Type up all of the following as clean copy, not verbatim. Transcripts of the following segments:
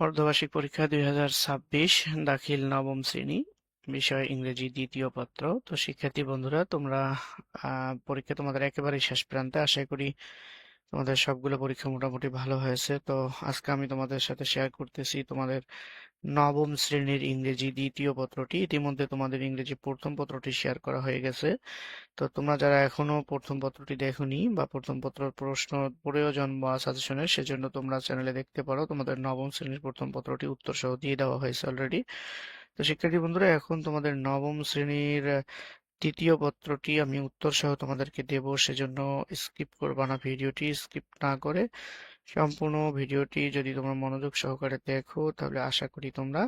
অর্ধবার্ষিক পরীক্ষা 2026 দাখিল নবম শ্রেণী, বিষয় ইংরেজি দ্বিতীয় পত্র। তো শিক্ষার্থী বন্ধুরা, তোমরা পরীক্ষা তোমাদের একেবারেই শেষ প্রান্তে। আশা করি তোমাদের সবগুলো পরীক্ষা মোটামুটি ভালো হয়েছে। তো আজকে আমি তোমাদের সাথে শেয়ার করতেছি তোমাদের নবম শ্রেণীর ইংরেজি দ্বিতীয় পত্রটি। ইতিমধ্যে তোমাদের ইংরেজি প্রথম পত্রটি শেয়ার করা হয়ে গেছে। তো তোমরা যারা এখনো প্রথম পত্রটি দেখোনি বা প্রথম পত্র প্রশ্ন প্রয়োজন বা সাজেশনের, সেজন্য তোমরা চ্যানেলে দেখতে পারো। তোমাদের নবম শ্রেণীর প্রথম পত্রটি উত্তর সহ দিয়ে দেওয়া হয়েছে অলরেডি। তো শিক্ষার্থী বন্ধুরা, এখন তোমাদের নবম শ্রেণীর দ্বিতীয় পত্রটি আমি উত্তর সহ তোমাদেরকে দেব, সেজন্য স্কিপ করবা না। ভিডিওটি স্কিপ না করে সম্পূর্ণ ভিডিওটি যদি তোমরা মনোযোগ সহকারে দেখো, তাহলে আশা করি তোমরা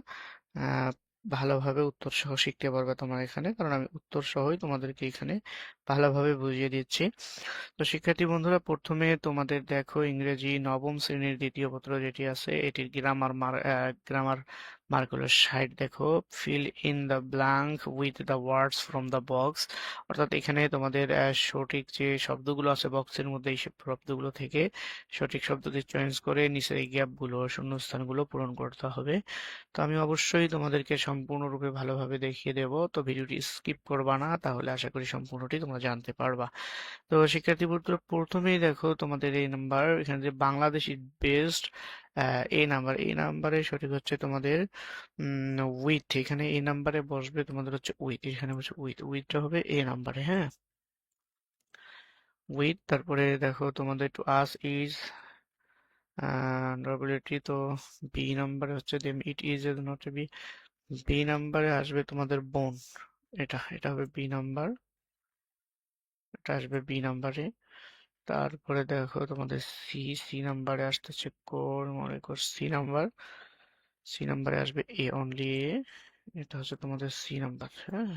আহ, ভালোভাবে উত্তর সহ শিখতে পারবে তোমরা এখানে, কারণ আমি উত্তর সহই তোমাদেরকে এখানে ভালোভাবে বুঝিয়ে দিচ্ছি। তো শিক্ষার্থী বন্ধুরা, প্রথমে তোমাদের দেখো ইংরেজি নবম শ্রেণীর দ্বিতীয় পত্র যেটি আছে, এটির গ্রামার মার্ক হলো 60। দেখো, fill in the blank with the words from the box. অর্থাৎ এখানে তোমাদের সঠিক যে শব্দগুলো আছে বক্সের মধ্যে, এই সব শব্দগুলো থেকে সঠিক শব্দটি চয়েস করে নিচের এই গ্যাপগুলো, শূন্যস্থানগুলো পূরণ করতে হবে। তো আমি অবশ্যই তোমাদেরকে সম্পূর্ণরূপে ভালোভাবে দেখিয়ে দেব। তো ভিডিওটি স্কিপ করবা না, তাহলে আশা করি সম্পূর্ণটি তোমরা জানতে পারবা। তো শিক্ষার্থী বন্ধুরা, প্রথমেই দেখো তোমাদের এই নাম্বার, এখানে যে বাংলাদেশ ইজ বেস্ট, এই নাম্বারে সঠিক হচ্ছে তোমাদের উইথ। এখানে এই নাম্বারে বসবে তোমাদের হচ্ছে উইথ, এখানে বসে উইথটা হবে এই নাম্বারে, হ্যাঁ, উইথ। তারপরে দেখো তোমাদের টু আস ইজ ডব্লিউটি, তো বি নাম্বারে হচ্ছে them, it is not B, B নাম্বারে আসবে তোমাদের বোন। এটা হবে বি নাম্বার, এটা আসবে বি নাম্বারে। তারপরে দেখো তোমাদের সি নাম্বারে আসতেছে কোর, মনে কর সি নাম্বারে আসবে এ, অনলি এ। এটা হচ্ছে তোমাদের সি নাম্বার, হ্যাঁ,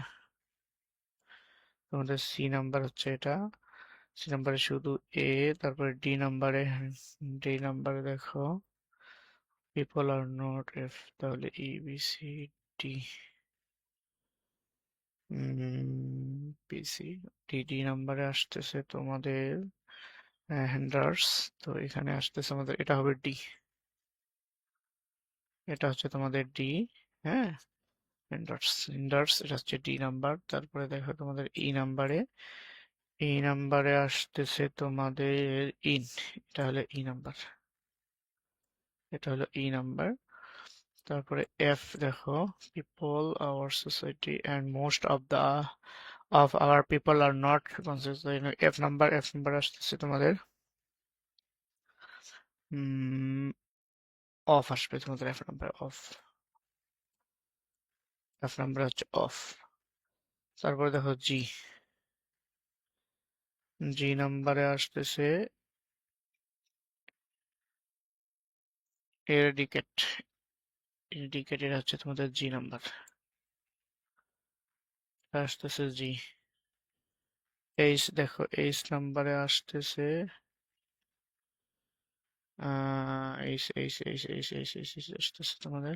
তোমাদের সি নাম্বার হচ্ছে এটা। সি নাম্বারে শুধু এ। তারপরে ডি নাম্বারে দেখো পিপল আর নট এফ, তাহলে ই বি সি ডি, পিসি। ডি নাম্বারে আসতেছে তোমাদের হ্যান্ডার্স, তো এখানে আসতেছে আমাদের, এটা হবে ডি, এটা হচ্ছে তোমাদের ডি, হ্যাঁ, ইন্ডার্স এটা হচ্ছে ডি নাম্বার। তারপরে দেখো তোমাদের ই নাম্বারে আসতেছে তোমাদের ইন, এটা হলো ই নাম্বার, এটা হলো ই নাম্বার। তারপরে এফ দেখো, people our society and most of our people are not conscious. F number আসতেছে তোমাদের অফ, আসবে তোমাদের এফ নাম্বার হচ্ছে অফ। তারপরে দেখো জি নাম্বারে আসতেছে এরিডিকেট, এর হচ্ছে তোমাদের জি নাম্বার, আসতেছে জি। দেখো এইচ নাম্বারে আসতেছে আসতেছে তোমাদের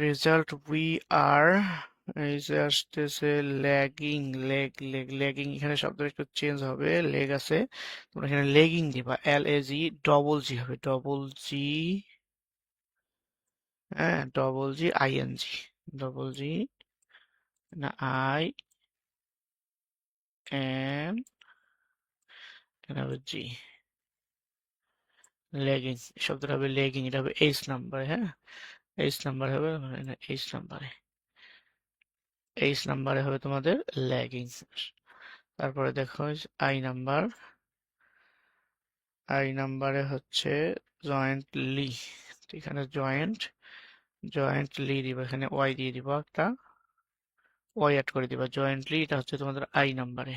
রেজাল্ট উই আর, এই যে আসতেছে ল্যাগিং, ল্যাগিং, এখানে শব্দটা একটু চেঞ্জ হবে, লেগ আছে, তোমরা এখানে লেগিং দিবা, LAG, ডবল জি হবে, ডবল জি, হ্যাঁ, double G ING, double G না এখানে হবে জি, লেগিং, শব্দটা হবে লেগিং, এটা হবে এইচ নাম্বার, হ্যাঁ, এইচ নাম্বার হবে, এইচ নাম্বারে হবে তোমাদের ল্যাগিং। তারপরে দেখো আই নাম্বার, আই নাম্বারে হচ্ছে জয়েন্টলি, এখানে জয়েন্টলি দিবা, এখানে ওয়াই দিয়ে দিবা, একটা ওয়াই অ্যাড করে দিবা, জয়েন্টলি, এটা হচ্ছে তোমাদের আই নাম্বারে,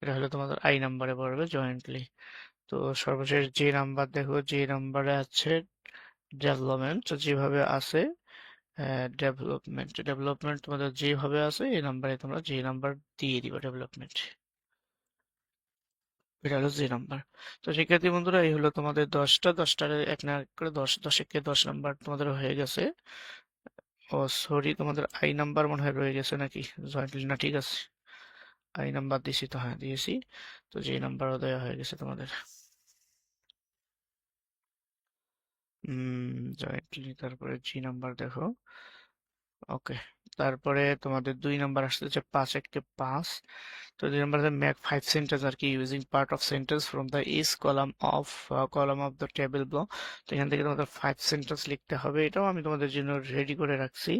এটা হলো তোমাদের আই নাম্বারে পড়বে জয়েন্টলি। তো সর্বশেষ যে নাম্বার দেখো, যে নাম্বারে আছে ডেভেলপমেন্ট, যেভাবে আছে ডেভেলপমেন্ট তোমাদের যেভাবে আছে এই নাম্বারে তোমরা যে নাম্বার দিয়ে দিবা ডেভেলপমেন্ট, এটা হলো যে নাম্বার। তো শিক্ষার্থী বন্ধুরা, এই হলো তোমাদের 10টার এক না করে 10 নাম্বার তোমাদের হয়ে গেছে। ও সরি, তোমাদের আই নাম্বার মনে হয় রয়ে গেছে নাকি, জয়েন্টলি না, ঠিক আছে, আই নাম্বার দিছি তো, হ্যাঁ দিয়েছি। তো যে নাম্বারও দেওয়া হয়ে গেছে তোমাদের। জয়েন্টলি, তারপরে জি নাম্বার দেখো। ওকে, তারপরে তোমাদের 2 নাম্বার আসতেছে 5 তো 2 নাম্বার মেক 5 সেন্টেন্স আর কি using part of sentence from the is column of the table below. তো এখান থেকে তোমাদের 5 সেন্টেন্স লিখতে হবে, এটাও আমি তোমাদের জন্য রেডি করে রাখছি।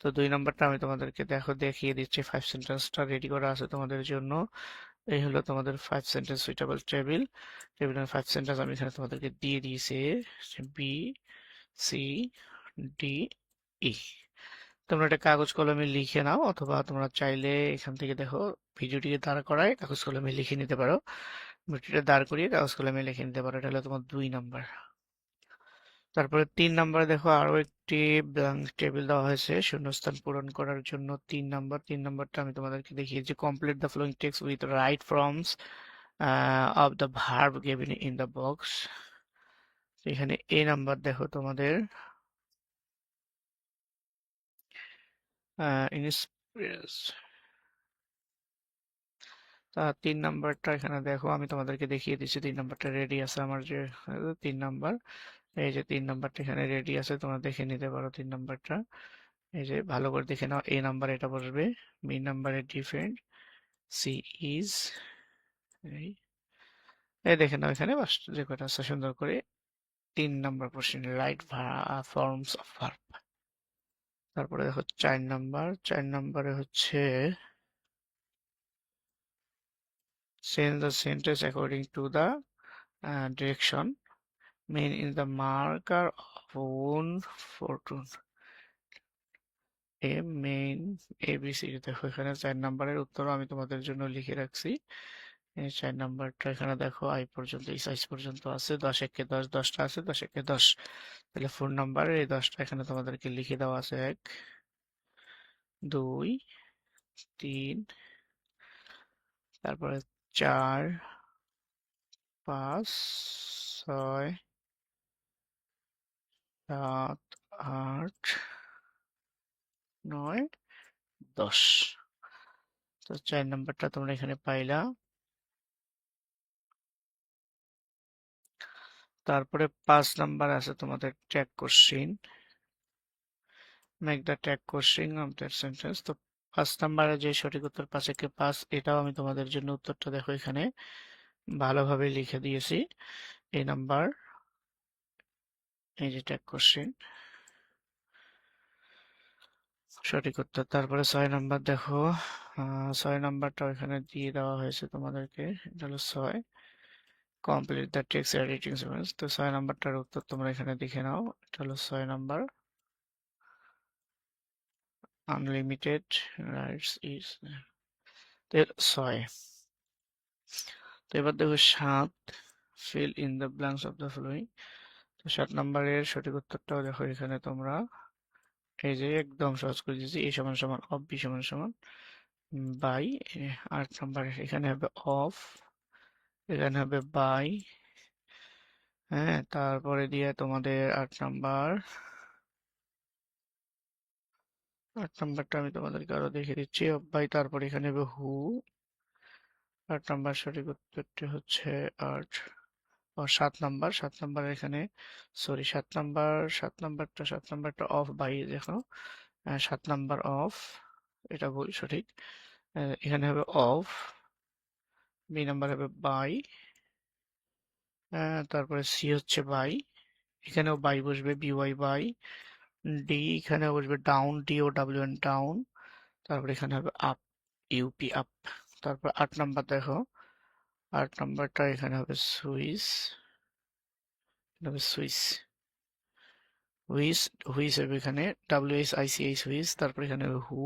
তো 2 নাম্বারটা আমি তোমাদেরকে দেখিয়ে দিচ্ছি, 5 সেন্টেন্সটা রেডি করা আছে তোমাদের জন্য। এই হলো তোমাদের 5 সেন্টেন্স সুইটেবল টেবিলের 5 সেন্টেন্স আমি এখানে তোমাদেরকে দিয়ে দিয়েছি, বি সি ডি ই। তোমরা এটা কাগজ কলমে লিখে নাও, অথবা তোমরা চাইলে এখান থেকে দেখো ভিডিওটিকে দাঁড় করায় কাগজ কলমে লিখে নিতে পারো। ভিডিওটা দাঁড় করিয়ে কাগজ কলমে লিখে নিতে পারো। এটা হলো তোমার 2 নাম্বার। তারপরে 3 নাম্বার দেখো, আরো একটি ব্ল্যাঙ্ক টেবিল দেওয়া হয়েছে শূন্যস্থান পূরণ করার জন্য। 3 নাম্বারটা আমি তোমাদেরকে দেখিয়েছি, complete the following text with right forms of the verb given in the box. এখানে এ নাম্বার দেখো তোমাদের ইনস্পিরেস। 3 নাম্বারটা এখানে দেখো, আমি তোমাদেরকে দেখিয়ে দিচ্ছি। 3 নাম্বারটা রেডি আছে আমার, যে 3 নাম্বার, এই যে 3 নাম্বারটা এখানে রেডি আছে, তোমরা দেখে নিতে পারো 3 নাম্বারটা। এই যে ভালো করে দেখে নাও, এ নাম্বার এটা বসবে, বি নাম্বারের ডিফারেন্ট, সি ইজ, এই দেখে নাও এখানে বাস যে কটা আছে সুন্দর করে। 3 number question, right forms of verb. তারপরে দেখো 4 নাম্বার, 4 নাম্বারে হচ্ছে change the sentence according to the direction main in the marker of one fortune. A main ABC। দেখো এখানে 4 নাম্বারের উত্তরও আমি তোমাদের জন্য লিখে রাখছি। এই 4 নাম্বারটা এখানে দেখো আই পর্যন্ত, এই সাইজ পর্যন্ত আছে, 10 × 10 10টা আছে, 10 × 10, তাহলে 4 নাম্বারের এই 10টা এখানে তোমাদেরকে লিখে দেওয়া আছে। 1 2 3, তারপরে 4 5 6 7 8 9 10। তো 4 নাম্বারটা তোমরা এখানে পাইলা। তারপরে 5 নাম্বার আছে তোমাদের tag question, make the tag question of that sentence. তো 5 নাম্বারে যে সঠিক উত্তর 5 × 5, এটাও আমি তোমাদের জন্য উত্তরটা দেখো এখানে ভালোভাবে লিখে দিয়েছি। এই নাম্বার, এই যে ট্যাগ কোশ্চিন সঠিক উত্তর। তারপরে 6 নাম্বার দেখো, 6 নাম্বারটাও এখানে দিয়ে দেওয়া হয়েছে তোমাদেরকে, এটা হলো 6, complete the text editing sequence. তো 6 নাম্বারটার উত্তর তোমরা এখানে দেখে নাও, এটা হলো 6 নাম্বার, আনলিমিটেড রাইটস ইজ 6। তো এবার দেখো 7, fill in the blanks of the following. তো 7 নাম্বারের সঠিক উত্তরটাও দেখো এখানে তোমরা, এই যে একদম সহজ করে দিয়েছি, এ সমান সমান অফ, বি সমান সমান বাই। 8 নাম্বার এখানে হবে অফ, এখানে হবে বাই। হ্যাঁ, তারপরে দিয়ে তোমাদের 8 নাম্বারটা আমি তোমাদেরকে আরো দেখে দিচ্ছি, অফ বাই, তারপরে এখানে হবে হু। 8 নাম্বার সঠিক উত্তরটি হচ্ছে 8 ও 7 নাম্বার। 7 নাম্বার এখানে, সরি, 7 নাম্বার, 7 নাম্বারটা অফ বাই, দেখো 7 নাম্বার অফ, এটা ভুল, সঠিক। এখানে হবে অফ, বি নাম্বার হবে বাই, তারপরে সি হচ্ছে বাই, এখানেও বাই বসবে, বিওয়াই বাই। ডি এখানে বসবে down, D O W N down. তারপরে এখানে হবে আপ, ইউপি আপ। তারপর 8 নাম্বার দেখো, 8 নাম্বারটা এখানে হবে সুইস, সুইস, হুইস, হুইস হবে এখানে WHICH হুইস। তারপর এখানে হবে হু,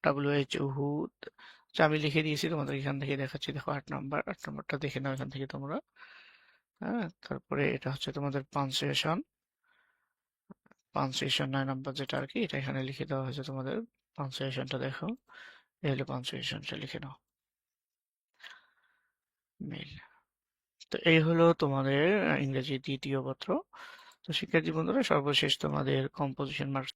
WHO হু। আমি লিখে দিয়েছি, তোমাদের এখান থেকে দেখাচ্ছি, দেখো 8 নাম্বার, 8 নাম্বারটা দেখে নাও এখান থেকে তোমরা। হ্যাঁ, তারপরে এটা হচ্ছে তোমাদের পাঞ্চুয়েশন, 9 নাম্বার যেটা আর কি, এটা এখানে লিখে দেওয়া হয়েছে তোমাদের। পাঞ্চুয়েশনটা দেখো, এই হলো পাঞ্চুয়েশনটা, লিখে নাও মেল। তো এই হলো তোমাদের ইংরেজি 2য় পত্র। তো শিক্ষার্থী বন্ধুরা, সর্বশেষ তোমাদের কম্পোজিশন মার্কস